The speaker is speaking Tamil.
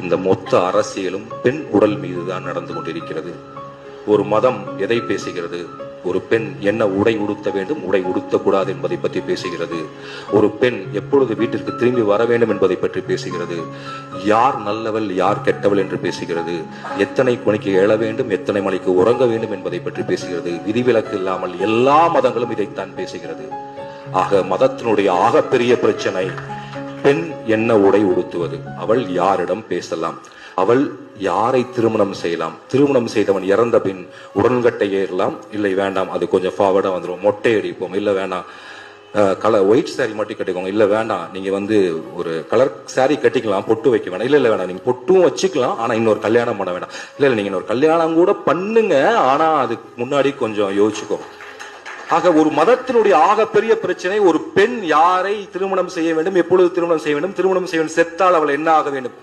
இந்த மொத்த அரசியலும் பெண் உடல் மீதுதான் நடந்து கொண்டிருக்கிறது. ஒரு மதம் எதை பேசுகிறது? ஒரு பெண் என்ன உடை உடுத்த வேண்டும், உடை உடுத்தக்கூடாது என்பதை பற்றி பேசுகிறது. ஒரு பெண் எப்பொழுது வீட்டிற்கு திரும்பி வர வேண்டும் என்பதை பற்றி பேசுகிறது. யார் நல்லவள் யார் கெட்டவள் என்று பேசுகிறது. எத்தனை மணிக்கு எழ வேண்டும், எத்தனை மணிக்கு உறங்க வேண்டும் என்பதை பற்றி பேசுகிறது. விதிவிலக்கு இல்லாமல் எல்லா மதங்களும் இதைத்தான் பேசுகிறது. ஆக மதத்தினுடைய ஆகப்பெரிய பிரச்சனை பெண் என்ன உடை உடுத்துவது, அவள் யாரிடம் பேசலாம், அவள் யாரை திருமணம் செய்யலாம், திருமணம் செய்தவன் இறந்த பின் உடன்கட்டை ஏறலாம், இல்லை வேண்டாம் அது கொஞ்சம் ஃபார்வர்டா வந்துடும், மொட்டை அடிப்போம், இல்லை வேண்டாம் கலர் ஒயிட் சாரி மட்டும் கட்டிக்கோங்க, இல்லை வேண்டாம் நீங்க ஒரு கலர் சாரி கட்டிக்கலாம், பொட்டு வைக்க வேண்டாம், இல்லை வேண்டாம் நீங்க பொட்டும் வச்சுக்கலாம் ஆனா இன்னொரு கல்யாணம் பண்ண வேண்டாம், இல்லை நீங்க இன்னொரு கல்யாணம் கூட பண்ணுங்க ஆனா அதுக்கு முன்னாடி கொஞ்சம் யோசிச்சுக்கோ. ஆக ஒரு மதத்தினுடைய ஆகப்பெரிய பிரச்சனை ஒரு பெண் யாரை திருமணம் செய்ய வேண்டும், எப்பொழுது திருமணம் செய்ய வேண்டும், திருமணம் செய்ய வேண்டும், செத்தால் அவள் என்ன ஆக வேண்டும்.